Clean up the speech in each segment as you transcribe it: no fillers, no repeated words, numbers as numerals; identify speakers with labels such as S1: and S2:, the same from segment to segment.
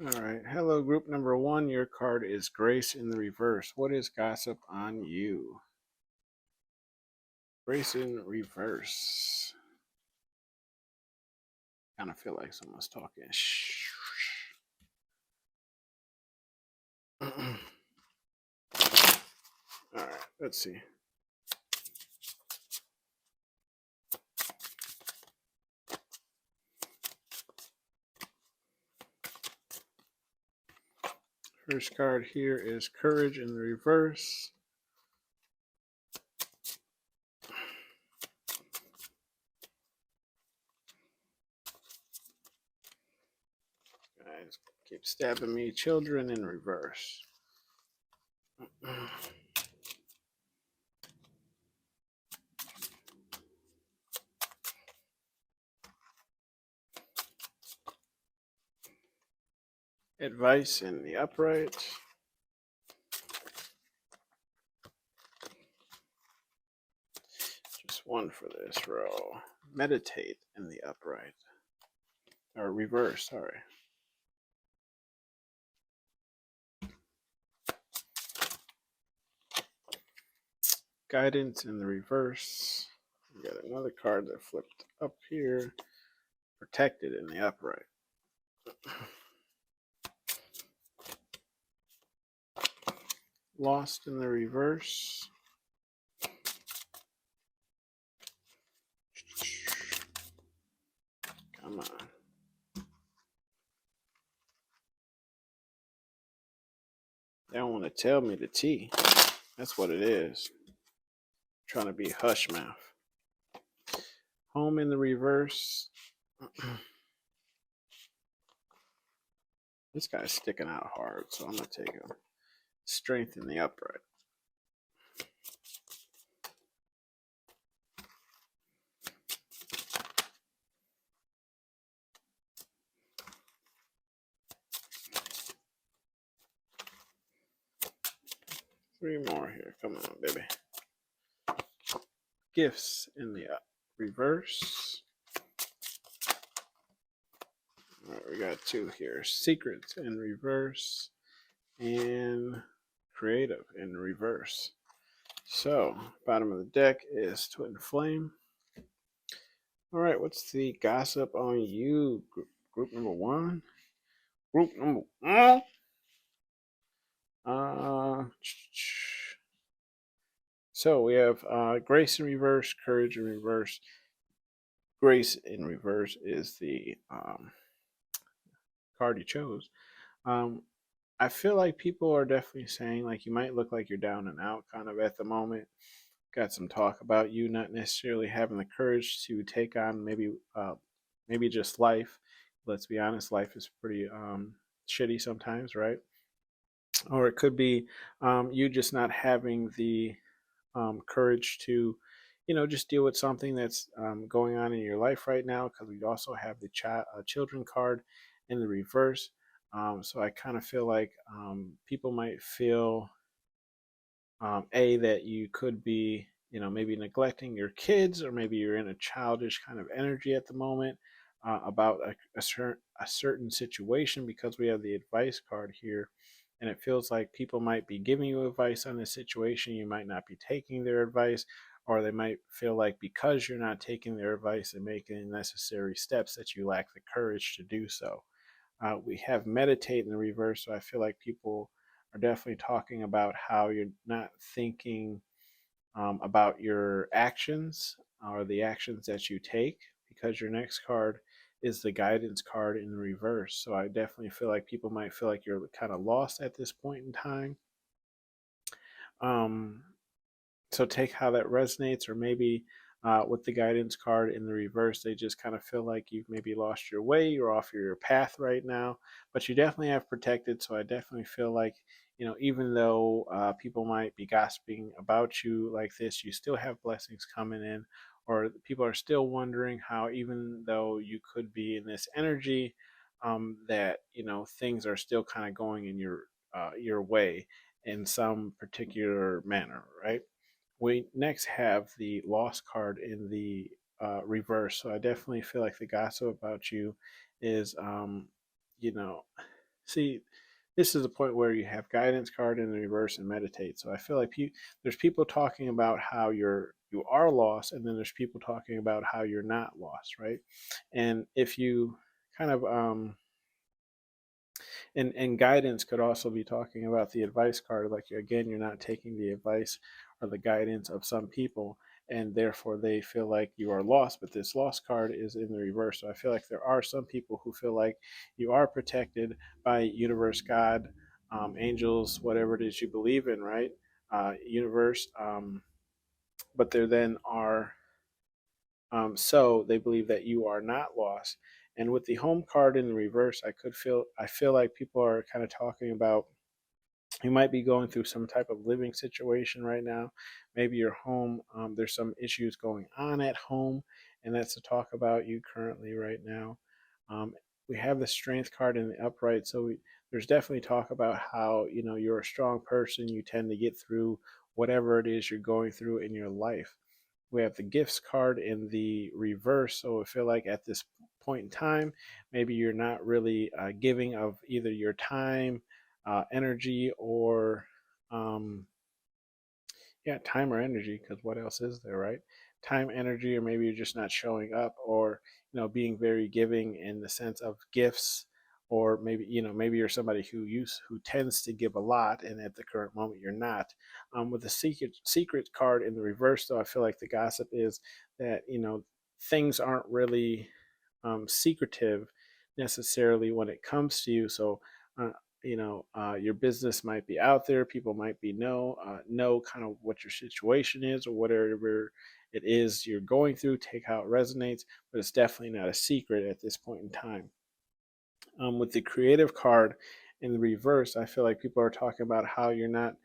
S1: All right. Hello, group number one. Your card is Grace in the reverse. What is gossip on you? Grace in reverse. Kind of feel like someone's talking. Shh. All right. Let's see. First card here is Courage in the reverse. Guys, keep stabbing me. Children in reverse. Advice in the upright. Just one for this row. Meditate in the upright. Or reverse, sorry. Guidance in the reverse. We got another card that flipped up here. Protected in the upright. Lost in the reverse. Come on. They don't want to tell me the T. That's what it is. Trying to be hush mouth. Home in the reverse. This guy's sticking out hard, so I'm going to take him. Strength in the upright. Three more here. Come on, baby. Gifts in the reverse. All right, we got two here. Secrets in reverse and creative in reverse. So, bottom of the deck is Twin Flame. All right, what's the gossip on you? Group number one? Group number one? So we have Grace in reverse, Courage in reverse. Grace in reverse is the card you chose. I feel like people are definitely saying like you might look like you're down and out kind of at the moment. Got some talk about you not necessarily having the courage to take on maybe just life. Let's be honest, life is pretty shitty sometimes, right? Or it could be you just not having the courage to, just deal with something that's going on in your life right now. Because we also have the children card in the reverse. So I kind of feel like people might feel that you could be, maybe neglecting your kids, or maybe you're in a childish kind of energy at the moment about a certain situation, because we have the advice card here. And it feels like people might be giving you advice on this situation. You might not be taking their advice, or they might feel like because you're not taking their advice and making the necessary steps that you lack the courage to do so. We have meditate in the reverse, so I feel like people are definitely talking about how you're not thinking about your actions or the actions that you take, because your next card is the guidance card in the reverse. So I definitely feel like people might feel like you're kind of lost at this point in time. So take how that resonates, or maybe with the guidance card in the reverse, they just kind of feel like you've maybe lost your way, you're off your path right now, but you definitely have protected. So I definitely feel like even though people might be gossiping about you like this, you still have blessings coming in, or people are still wondering how, even though you could be in this energy, that things are still kind of going in your way in some particular manner, right? We next have the lost card in the reverse. So I definitely feel like the gossip about you is, you know, see, this is a point where you have guidance card in the reverse and meditate. So I feel like there's people talking about how you are lost, and then there's people talking about how you're not lost, right? And if you kind of and guidance could also be talking about the advice card, like again, you're not taking the advice or the guidance of some people, and therefore they feel like you are lost. But this lost card is in the reverse, so I feel like there are some people who feel like you are protected by universe, God, angels, whatever it is you believe in, right? Universe, but there then are, so they believe that you are not lost. And with the home card in the reverse, I feel like people are kind of talking about, you might be going through some type of living situation right now. Maybe your home, there's some issues going on at home, and that's to talk about you currently right now. Um, we have the strength card in the upright, so there's definitely talk about how you're a strong person. You tend to get through whatever it is you're going through in your life. We have the gifts card in the reverse, so I feel like at this point in time, maybe you're not really giving of either your time, energy, or um, yeah, time or energy, because what else is there, right? Time, energy, or maybe you're just not showing up, or being very giving in the sense of gifts, or maybe you're somebody who tends to give a lot, and at the current moment you're not. With the secret card in the reverse, though, I feel like the gossip is that things aren't really secretive necessarily when it comes to you. So, your business might be out there. People might be know kind of what your situation is, or whatever it is you're going through. Take how it resonates, but it's definitely not a secret at this point in time. With the creative card in the reverse, I feel like people are talking about how you're not,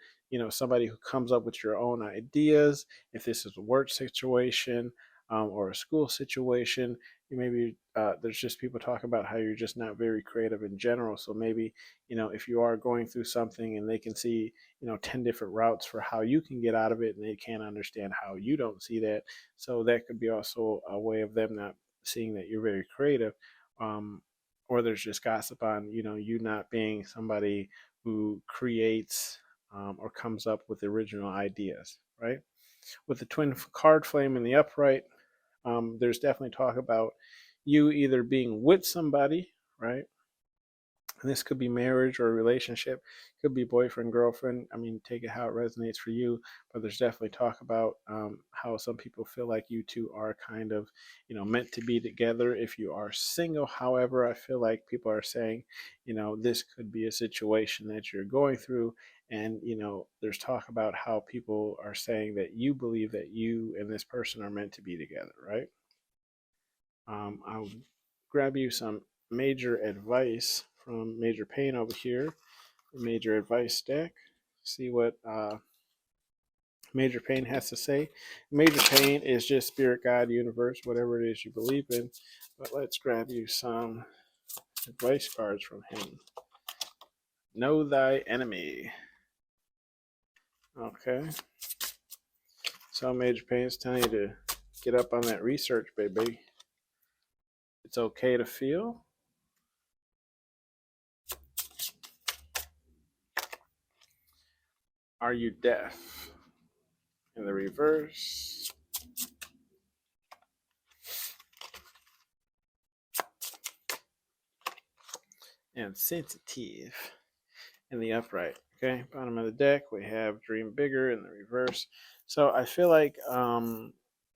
S1: somebody who comes up with your own ideas. If this is a work situation, or a school situation, maybe there's just people talking about how you're just not very creative in general. So maybe, if you are going through something and they can see, 10 different routes for how you can get out of it, and they can't understand how you don't see that. So that could be also a way of them not seeing that you're very creative. Um, or there's just gossip on you not being somebody who creates, or comes up with original ideas, right? With the twin card flame in the upright, there's definitely talk about you either being with somebody, right? And this could be marriage or a relationship, could be boyfriend, girlfriend. I mean, take it how it resonates for you. But there's definitely talk about how some people feel like you two are kind of, meant to be together. If you are single, however, I feel like people are saying, this could be a situation that you're going through. And, there's talk about how people are saying that you believe that you and this person are meant to be together, right? I'll grab you some major advice from Major Pain over here, major advice stack. See what Major Pain has to say. Major Pain is just spirit, God, universe, whatever it is you believe in. But let's grab you some advice cards from him. Know thy enemy. Okay. So Major Pain is telling you to get up on that research, baby. It's okay to feel. Are you deaf? In the reverse. And sensitive in the upright. Okay, bottom of the deck, we have dream bigger in the reverse. So I feel like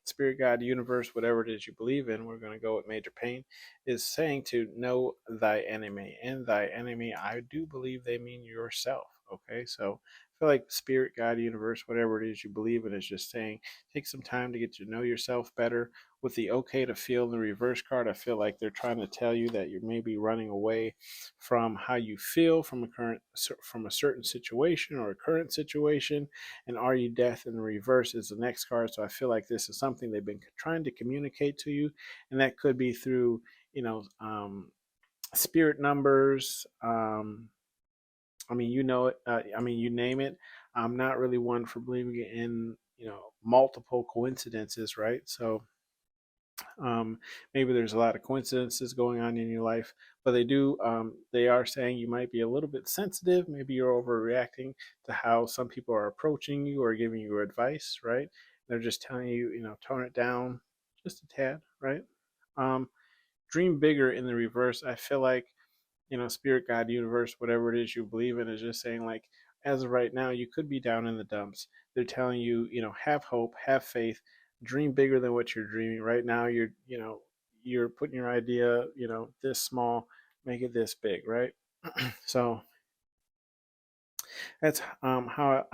S1: spirit, God, universe, whatever it is you believe in, we're going to go with Major Pain, is saying to know thy enemy. And thy enemy, I do believe they mean yourself. Okay, so I feel like spirit, God, universe, whatever it is you believe in, is just saying take some time to get to know yourself better. With the okay to feel in the reverse card, I feel like they're trying to tell you that you're maybe running away from how you feel from a certain situation or a current situation. And are you death in the reverse is the next card. So I feel like this is something they've been trying to communicate to you, and that could be through you know spirit numbers. I mean, you know it. I mean, you name it. I'm not really one for believing in multiple coincidences, right? So maybe there's a lot of coincidences going on in your life, but they are saying you might be a little bit sensitive. Maybe you're overreacting to how some people are approaching you or giving you advice, right? They're just telling you, tone it down just a tad, right? Um, Dream bigger in the reverse. I feel like spirit, God, universe, whatever it is you believe in, is just saying, like, as of right now, you could be down in the dumps. They're telling you, have hope, have faith, dream bigger than what you're dreaming. Right now, you're putting your idea, this small, make it this big, right? So that's how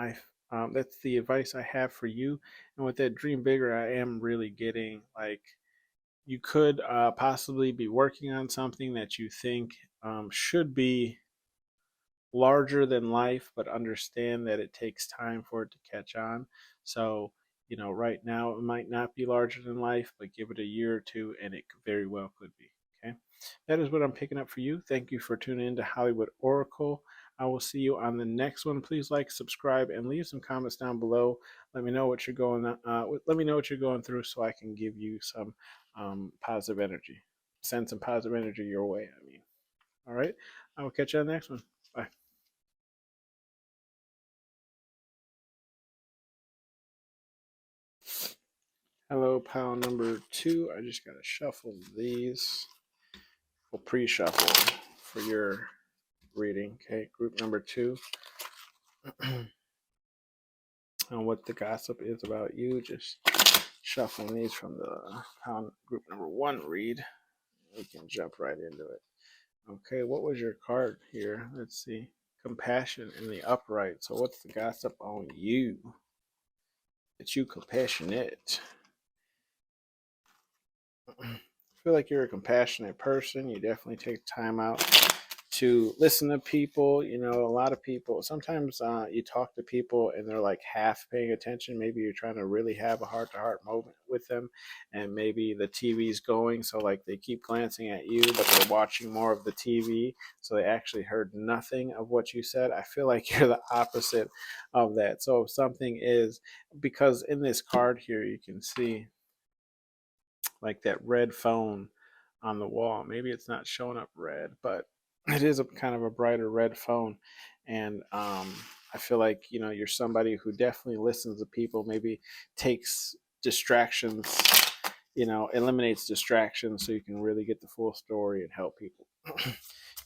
S1: that's the advice I have for you. And with that dream bigger, I am really getting like you could possibly be working on something that you think should be larger than life, but understand that it takes time for it to catch on. So, right now it might not be larger than life, but give it a year or two and it very well could be. Okay. That is what I'm picking up for you. Thank you for tuning in to Hollywood Oracle. I will see you on the next one. Please like, subscribe, and leave some comments down below. Let me know what you're going. Let me know what you're going through, so I can give you some positive energy. Send some positive energy your way. I mean, all right. I will catch you on the next one. Bye. Hello, pile number 2. I just got to shuffle these. We'll pre-shuffle for your reading. Okay, group number 2. And what the gossip is about you. Just shuffling these from the pile group number 1 read. We can jump right into it. Okay, what was your card here? Let's see. Compassion in the upright. So what's the gossip on you? That you compassionate. I feel like you're a compassionate person. You definitely take time out to listen to people. A lot of people, sometimes you talk to people and they're like half paying attention. Maybe you're trying to really have a heart to heart moment with them, and maybe the TV's going, so like they keep glancing at you, but they're watching more of the TV, so they actually heard nothing of what you said. I feel like you're the opposite of that. So if something is, because in this card here, you can see like that red phone on the wall. Maybe it's not showing up red, but it is a kind of a brighter red phone. And I feel like you're somebody who definitely listens to people, maybe takes distractions, eliminates distractions so you can really get the full story and help people.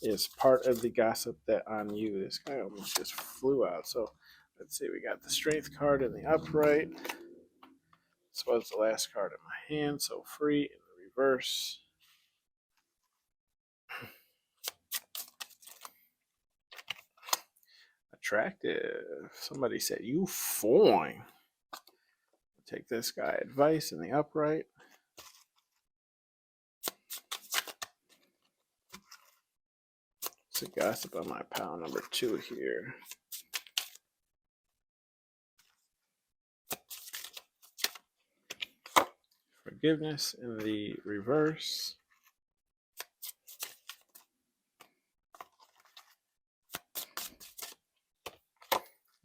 S1: Is part of the gossip that on you. This guy almost just flew out. So let's see, we got the strength card in the upright. This was the last card in my hand, so free in the reverse. Attractive. Somebody said, you fine. Take this guy advice in the upright. It's a gossip on my pile number 2 here. Forgiveness in the reverse.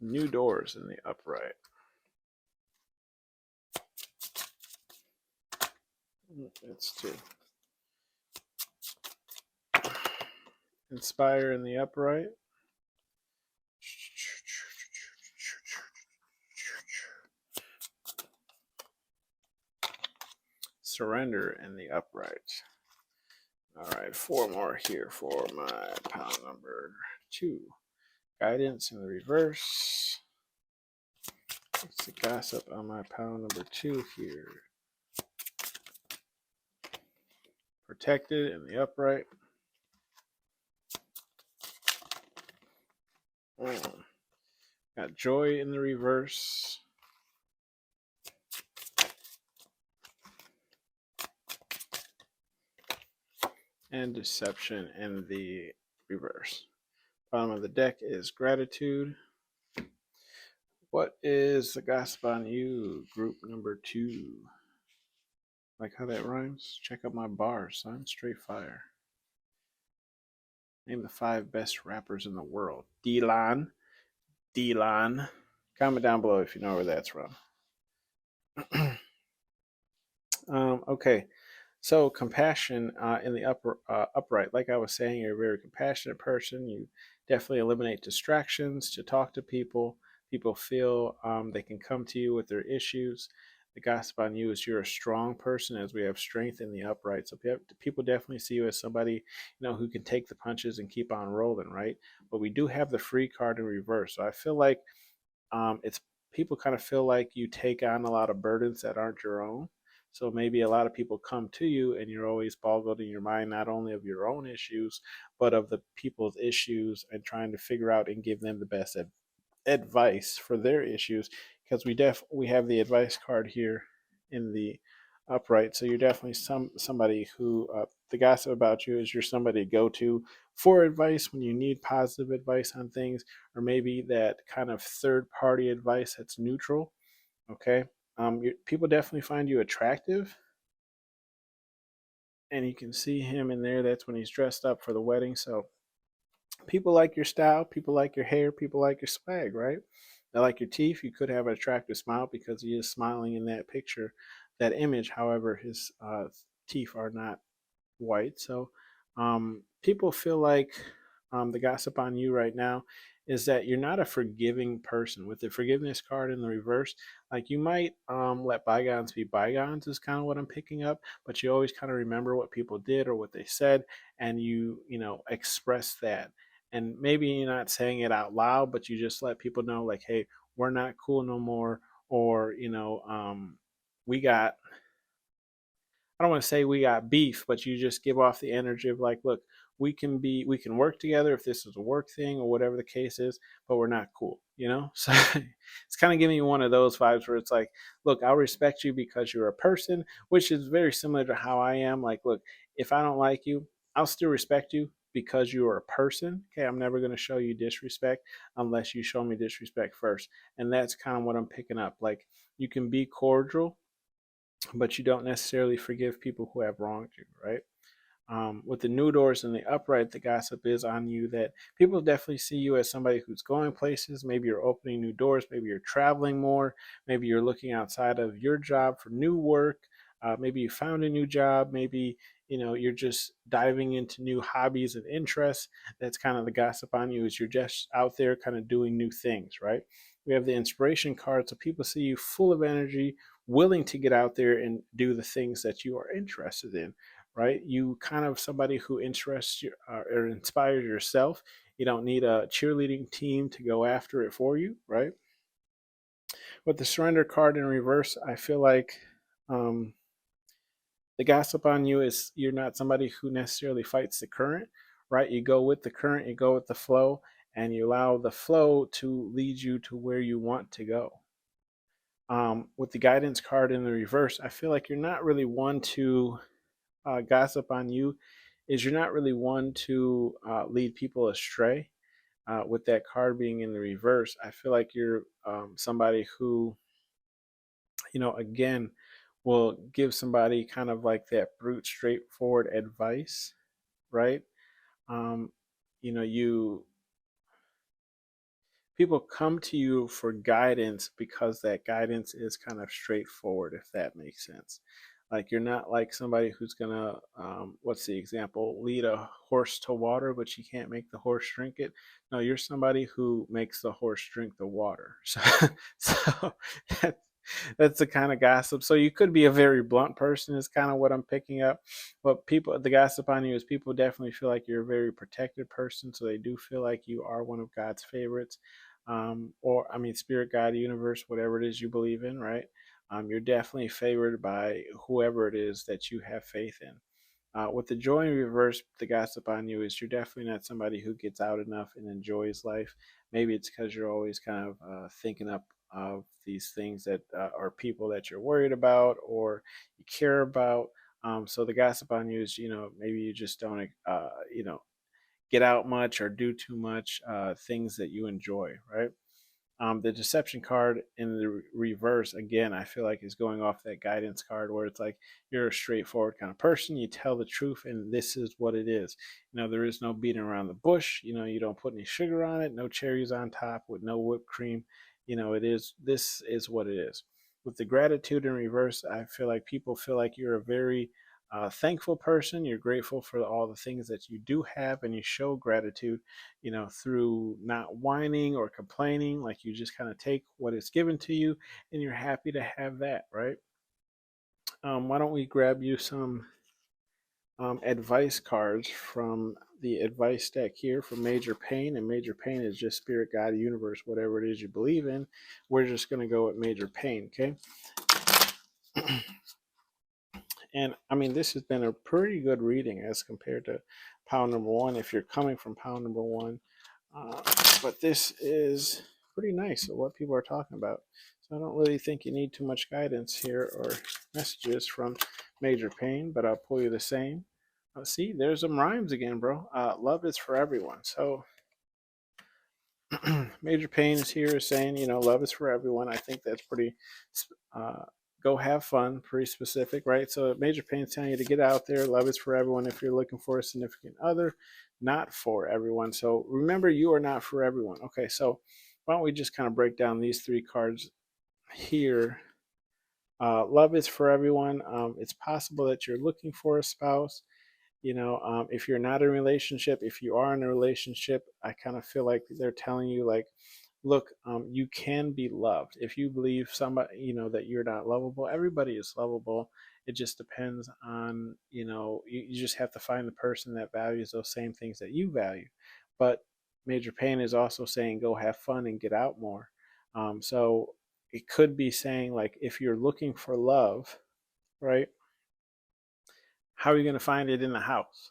S1: New doors in the upright. It's 2. Inspire in the upright. Surrender in the upright. All right, 4 more here for my pile number 2. Guidance in the reverse. It's the gossip on my pile number 2 here. Protected in the upright. Got joy in the reverse. And deception in the reverse. Bottom of the deck is gratitude. What is the gossip on you? Group number 2. Like how that rhymes? Check out my bars, son. Straight fire. Name the 5 best rappers in the world. Delon. Delon. Comment down below if you know where that's from. Okay. So compassion in the upright, like I was saying, you're a very compassionate person. You definitely eliminate distractions to talk to people. People feel they can come to you with their issues. The gossip on you is you're a strong person, as we have strength in the upright. So people definitely see you as somebody who can take the punches and keep on rolling, right? But we do have the free card in reverse. So I feel like it's people kind of feel like you take on a lot of burdens that aren't your own. So maybe a lot of people come to you and you're always boggled in your mind, not only of your own issues, but of the people's issues and trying to figure out and give them the best advice for their issues. Because we have the advice card here in the upright. So you're definitely somebody who the gossip about you is you're somebody to go to for advice when you need positive advice on things, or maybe that kind of third party advice that's neutral. Okay. People definitely find you attractive, and you can see him in there. That's when he's dressed up for the wedding. So people like your style, people like your hair, people like your swag, right? They like your teeth. You could have an attractive smile because he is smiling in that picture, that image. However, his teeth are not white. So people feel like the gossip on you right now is that you're not a forgiving person. With the forgiveness card in the reverse, like you might let bygones be bygones, is kind of what I'm picking up. But you always kind of remember what people did or what they said, and you express that. And maybe you're not saying it out loud, but you just let people know, like, hey, we're not cool no more, or we got I don't want to say we got beef, but you just give off the energy of like, look, we can work together if this is a work thing or whatever the case is, but we're not cool. So it's kind of giving you one of those vibes where it's like, look, I'll respect you because you're a person, which is very similar to how I am. Like, look, if I don't like you, I'll still respect you because you are a person. Okay, I'm never going to show you disrespect unless you show me disrespect first. And that's kind of what I'm picking up. Like, you can be cordial, but you don't necessarily forgive people who have wronged you, right? With the new doors and the upright, the gossip is on you that people definitely see you as somebody who's going places. Maybe you're opening new doors. Maybe you're traveling more. Maybe you're looking outside of your job for new work. Maybe you found a new job. Maybe you're just diving into new hobbies and interests. That's kind of the gossip on you, is you're just out there kind of doing new things, right? We have the inspiration card, so people see you full of energy, willing to get out there and do the things that you are interested in, right? You kind of somebody who interests you or inspires yourself. You don't need a cheerleading team to go after it for you, right? With the surrender card in reverse, I feel like um, the gossip on you is you're not somebody who necessarily fights the current, right? You go with the current, you go with the flow, and you allow the flow to lead you to where you want to go. With the guidance card in the reverse, I feel like you're not really one to gossip on you, is you're not really one to lead people astray. With that card being in the reverse, I feel like you're somebody who, again, will give somebody kind of like that brute, straightforward advice, right? Um, you people come to you for guidance because that guidance is kind of straightforward, if that makes sense. Like, you're not like somebody who's gonna what's the example, lead a horse to water but you can't make the horse drink it. No, you're somebody who makes the horse drink the water. So that, that's the kind of gossip. So you could be a very blunt person, is kind of what I'm picking up. But the gossip on you is people definitely feel like you're a very protected person, so they do feel like you are one of God's favorites. Or, I mean, spirit, God, universe, whatever it is you believe in, right? You're definitely favored by whoever it is that you have faith in. With the joy in reverse, the gossip on you is you're definitely not somebody who gets out enough and enjoys life. Maybe it's because you're always kind of thinking up of these things that are people that you're worried about or you care about. So the gossip on you is, maybe you just don't, get out much or do too much things that you enjoy, right? The deception card in the reverse, again, I feel like is going off that guidance card where it's like you're a straightforward kind of person. You tell the truth, and this is what it is. There is no beating around the bush. You don't put any sugar on it, no cherries on top with no whipped cream. This is what it is. With the gratitude in reverse, I feel like people feel like you're a very thankful person. You're grateful for all the things that you do have, and you show gratitude through not whining or complaining. Like you just kind of take what is given to you and you're happy to have that, right? Why don't we grab you some advice cards from the advice deck here for Major Pain? And Major Pain is just spirit, God, universe, whatever it is you believe in. We're just going to go with Major Pain, okay? And I mean, this has been a pretty good reading as compared to pile number one if you're coming from pile number one. Uh, but this is pretty nice of what people are talking about. So I don't really think you need too much guidance here or messages from Major Pain, but I'll pull you the same. See, there's some rhymes again, bro. Love is for everyone. So Major Pain is here saying, love is for everyone. I think that's pretty, uh, go have fun, pretty specific, right? So Major Pain is telling you to get out there. Love is for everyone if you're looking for a significant other, not for everyone. So remember, you are not for everyone. Okay, so why don't we just kind of break down these three cards here? Love is for everyone. It's possible that you're looking for a spouse. If you're not in a relationship, if you are in a relationship, I kind of feel like they're telling you, like, look, you can be loved. If you believe somebody, that you're not lovable, everybody is lovable. It just depends on, you just have to find the person that values those same things that you value. But Major Pain is also saying go have fun and get out more. So it could be saying, like, if you're looking for love, right, how are you going to find it in the house?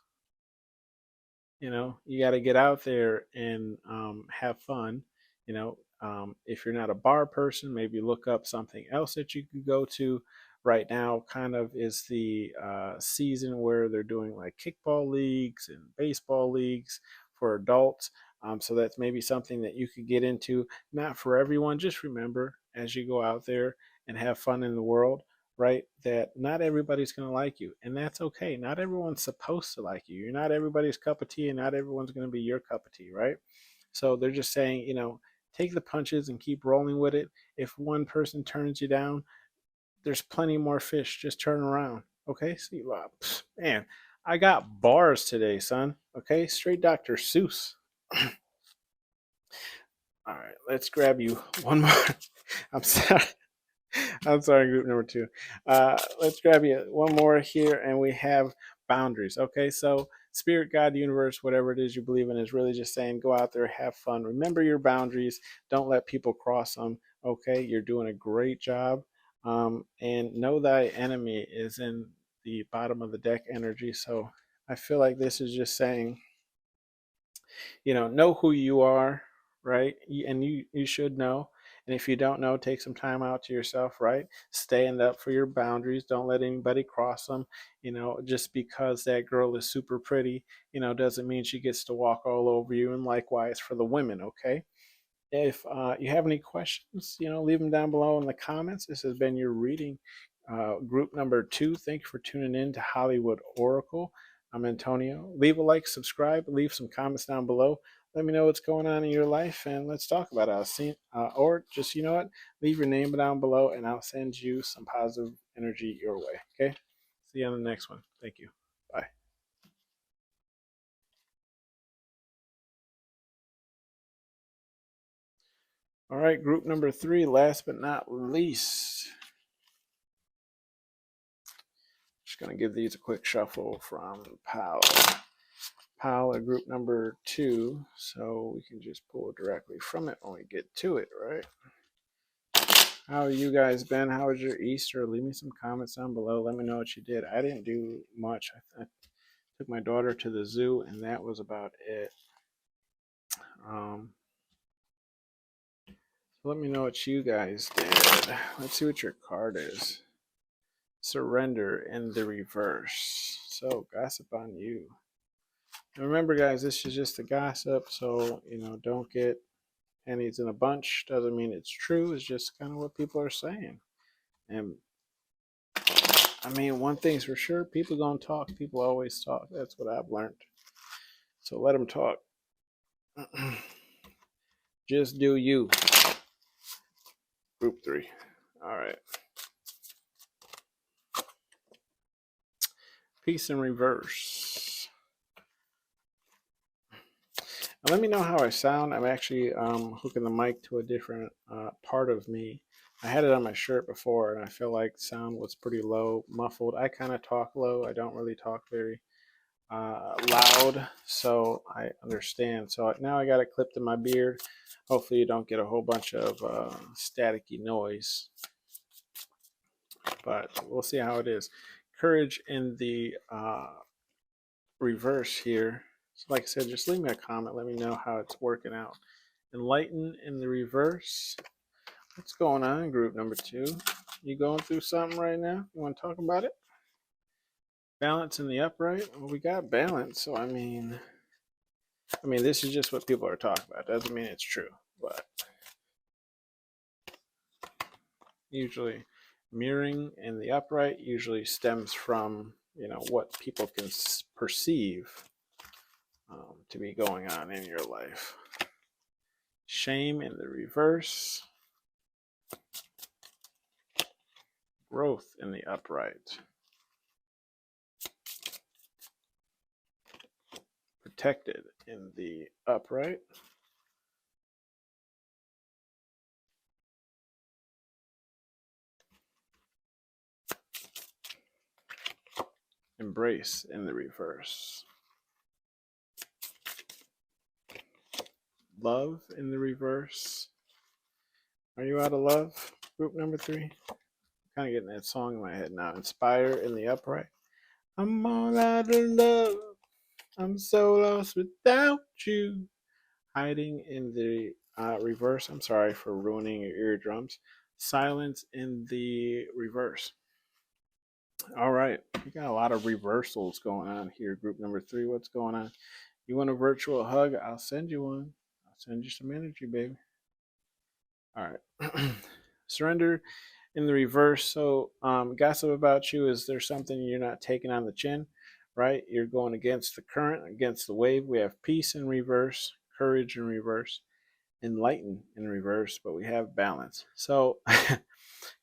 S1: You got to get out there and have fun. If you're not a bar person, maybe look up something else that you could go to. Right now kind of is the season where they're doing like kickball leagues and baseball leagues for adults. So that's maybe something that you could get into. Not for everyone. Just remember, as you go out there and have fun in the world, right, that not everybody's going to like you, and that's okay. Not everyone's supposed to like you. You're not everybody's cup of tea, and not everyone's going to be your cup of tea, right? So they're just saying, take the punches and keep rolling with it. If one person turns you down, there's plenty more fish. Just turn around. Okay, see, man, I got bars today, son. Okay, straight Dr. Seuss. All right, let's grab you one more. I'm sorry. I'm sorry, group number two. Let's grab you one more here, and we have boundaries. Okay, so spirit, God, universe, whatever it is you believe in, is really just saying go out there, have fun. Remember your boundaries. Don't let people cross them. Okay, you're doing a great job. And know thy enemy is in the bottom of the deck energy. So I feel like this is just saying, know who you are, right? And you should know. And if you don't know, take some time out to yourself, right? Stand up for your boundaries. Don't let anybody cross them. Just because that girl is super pretty, doesn't mean she gets to walk all over you. And likewise for the women, okay? If you have any questions, leave them down below in the comments. This has been your reading, group number two. Thank you for tuning in to Hollywood Oracle. I'm Antonio. Leave a like, subscribe, leave some comments down below. Let me know what's going on in your life, and let's talk about it. Or just, leave your name down below, and I'll send you some positive energy your way. Okay? See you on the next one. Thank you. Bye. All right, group number three, last but not least. Just going to give these a quick shuffle from pile of group number two, so we can just pull directly from it when we get to it, right? How have you guys been? How was your Easter? Leave me some comments down below. Let me know what you did. I didn't do much. I took my daughter to the zoo, and that was about it. Um, Let me know what you guys did. Let's see what your card is. Surrender in the reverse. So, gossip on you. And remember, guys, this is just a gossip, so don't get pennies in a bunch. Doesn't mean it's true. It's just kind of what people are saying. And I mean, one thing's for sure: people gonna talk. People always talk. That's what I've learned. So let them talk. Just do you. Group 3. All right. Peace in reverse. Now, let me know how I sound. I'm actually hooking the mic to a different part of me. I had it on my shirt before, and I feel like sound was pretty low, muffled. I kind of talk low. I don't really talk very loud, so I understand. So now I got it clipped in my beard. Hopefully, you don't get a whole bunch of staticky noise, but we'll see how it is. Courage in the reverse here. So like I said, just leave me a comment. Let me know how it's working out. Enlighten in the reverse. What's going on, group number 2? You going through something right now? You want to talk about it? Balance in the upright. Well, we got balance, so I mean, this is just what people are talking about. Doesn't mean it's true, but usually mirroring in the upright usually stems from what people can perceive to be going on in your life. Shame in the reverse. Growth in the upright. Protected in the upright. Embrace in the reverse. Love in the reverse. Are you out of love? Group number 3. Kind of getting that song in my head now. Inspire in the upright. I'm all out of love. I'm so lost without you. Hiding in the reverse. I'm sorry for ruining your eardrums. Silence in the reverse. All right. We got a lot of reversals going on here. Group number 3. What's going on? You want a virtual hug? I'll send you one. I'll send you some energy, baby. All right. Surrender in the reverse. So gossip about you is there's something you're not taking on the chin, right? You're going against the current, against the wave. We have peace in reverse, courage in reverse, enlighten in reverse, but we have balance. So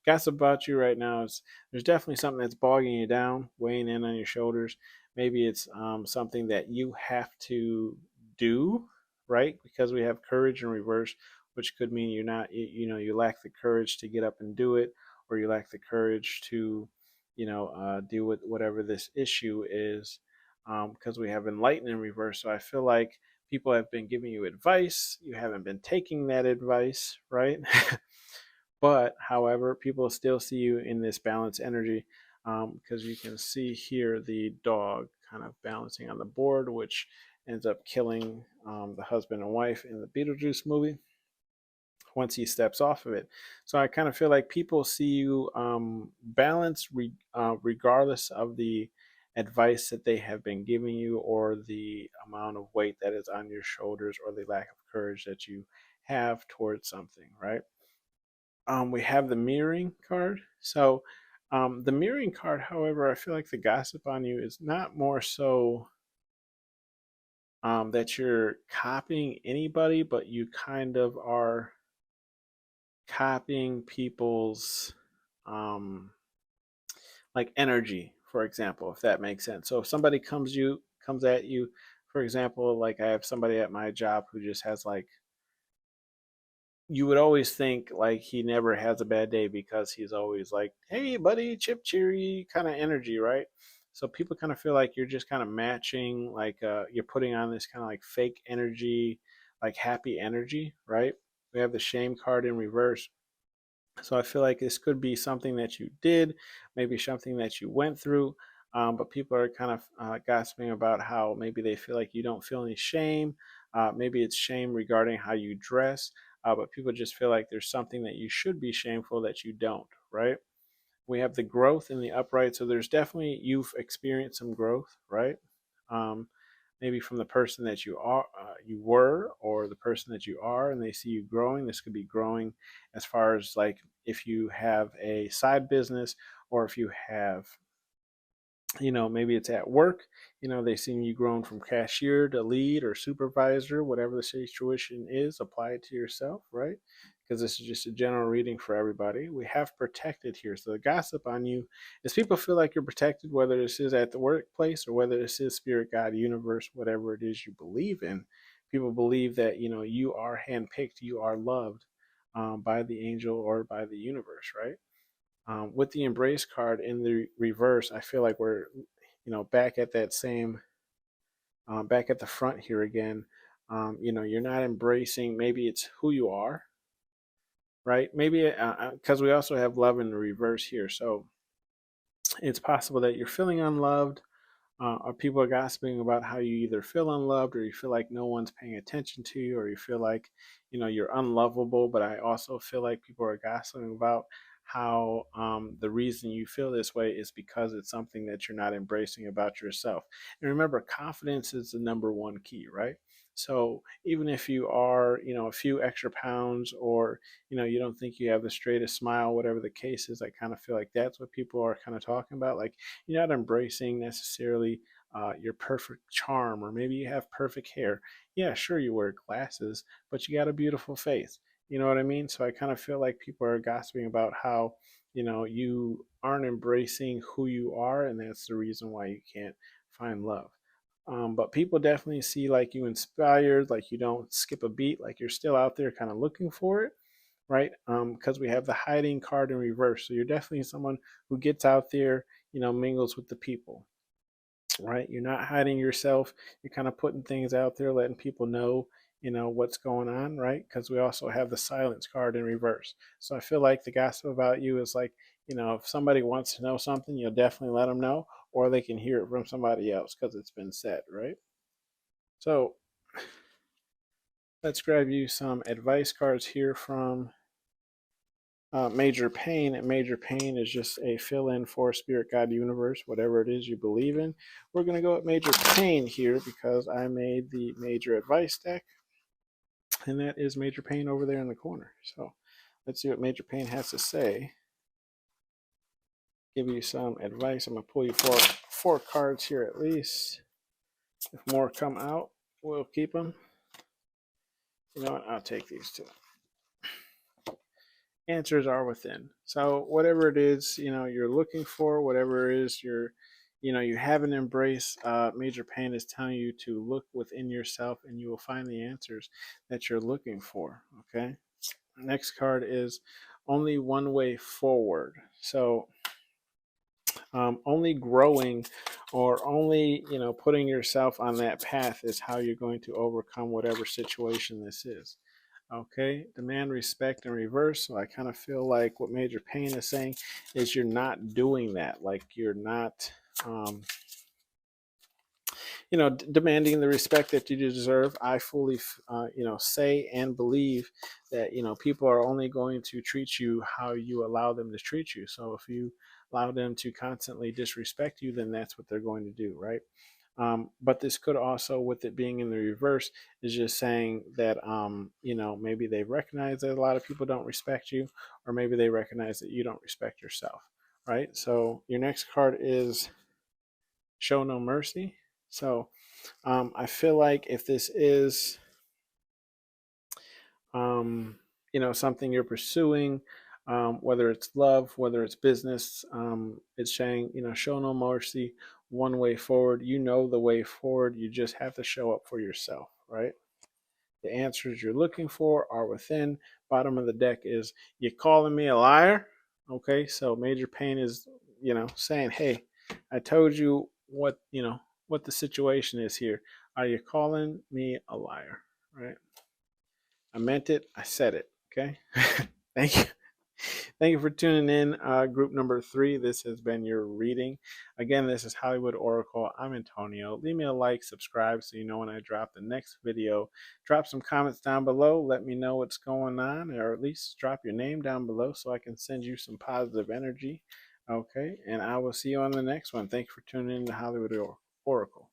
S1: gossip about you right now is there's definitely something that's bogging you down, weighing in on your shoulders. Maybe it's something that you have to do, right? Because we have courage in reverse, which could mean you're not, you lack the courage to get up and do it, or you lack the courage to, deal with whatever this issue is. Because we have enlighten in reverse. So I feel like people have been giving you advice. You haven't been taking that advice, right? But however, people still see you in this balanced energy because you can see here the dog kind of balancing on the board, which ends up killing the husband and wife in the Beetlejuice movie once he steps off of it. So I kind of feel like people see you balanced regardless of the advice that they have been giving you or the amount of weight that is on your shoulders or the lack of courage that you have towards something, right? We have the mirroring card. So the mirroring card, however, I feel like the gossip on you is not more so that you're copying anybody, but you kind of are copying people's like energy, for example, if that makes sense. So if somebody comes at you, for example, like I have somebody at my job who just has like you would always think like he never has a bad day because he's always like, hey, buddy, chip cheery kind of energy, right? So people kind of feel like you're just kind of matching, like you're putting on this kind of like fake energy, like happy energy, right? We have the shame card in reverse. So I feel like this could be something that you did, maybe something that you went through, but people are kind of gossiping about how maybe they feel like you don't feel any shame. Maybe it's shame regarding how you dress. but people just feel like there's something that you should be shameful that you don't, right? We have the growth in the upright. So there's definitely, you've experienced some growth, right? Um, Maybe from the person that you are, you were, or the person that you are, and they see you growing. This could be growing as far as like if you have a side business, or if you have, maybe it's at work, they see you growing from cashier to lead or supervisor, whatever the situation is, apply it to yourself, right? Because this is just a general reading for everybody. We have protected here. So the gossip on you is people feel like you're protected, whether this is at the workplace or whether this is spirit, God, universe, whatever it is you believe in. People believe that, you are handpicked, you are loved by the angel or by the universe, right? With the embrace card in the reverse, I feel like we're, back at that same, back at the front here again. You're not embracing. Maybe it's who you are, right? Maybe because we also have love in the reverse here, so it's possible that you're feeling unloved, or people are gossiping about how you either feel unloved, or you feel like no one's paying attention to you, or you feel like, you're unlovable. But I also feel like people are gossiping about how the reason you feel this way is because it's something that you're not embracing about yourself. And remember, confidence is the number one key, right? So even if you are, a few extra pounds, or you don't think you have the straightest smile, whatever the case is, I kind of feel like that's what people are kind of talking about. Like, you're not embracing necessarily your perfect charm, or maybe you have perfect hair. Yeah, sure, you wear glasses, but you got a beautiful face. You know what I mean? So I kind of feel like people are gossiping about how, you aren't embracing who you are, and that's the reason why you can't find love. But people definitely see like you inspired, like you don't skip a beat, like you're still out there kind of looking for it, right? Because we have the hiding card in reverse. So you're definitely someone who gets out there, mingles with the people, right? You're not hiding yourself. You're kind of putting things out there, letting people know, what's going on, right? Because we also have the silence card in reverse. So I feel like the gossip about you is like, if somebody wants to know something, you'll definitely let them know, or they can hear it from somebody else because it's been said, right? So let's grab you some advice cards here from Major Pain. And Major Pain is just a fill in for Spirit, God, Universe, whatever it is you believe in. We're going to go with Major Pain here because I made the Major Advice deck, and that is Major Pain over there in the corner. So let's see what Major Pain has to say. Give you some advice. I'm going to pull you four cards here at least. If more come out, we'll keep them. You know what? I'll take these two. Answers are within. So whatever it is, you're looking for, whatever it is you haven't embraced, Major Pain is telling you to look within yourself, and you will find the answers that you're looking for. Okay. Next card is only one way forward. So only growing, or only putting yourself on that path is how you're going to overcome whatever situation this is. Okay, demand respect in reverse. So I kind of feel like what Major Pain is saying is you're not doing that. Like you're not, demanding the respect that you deserve. I fully, say and believe that, people are only going to treat you how you allow them to treat you. So if you allow them to constantly disrespect you, then that's what they're going to do, right? But this could also, with it being in the reverse, is just saying that, maybe they recognize that a lot of people don't respect you, or maybe they recognize that you don't respect yourself, right? So your next card is Show No Mercy. So I feel like if this is, something you're pursuing, whether it's love, whether it's business, it's saying, show no mercy, one way forward. You know the way forward. You just have to show up for yourself, right? The answers you're looking for are within. Bottom of the deck is, you calling me a liar? Okay, so Major Pain is, saying, hey, I told you what the situation is here. Are you calling me a liar? Right? I meant it. I said it. Okay. Thank you. Thank you for tuning in, group number 3. This has been your reading. Again, this is Hollywood Oracle. I'm Antonio. Leave me a like, subscribe so you know when I drop the next video. Drop some comments down below. Let me know what's going on, or at least drop your name down below so I can send you some positive energy. Okay, and I will see you on the next one. Thank you for tuning in to Hollywood Oracle.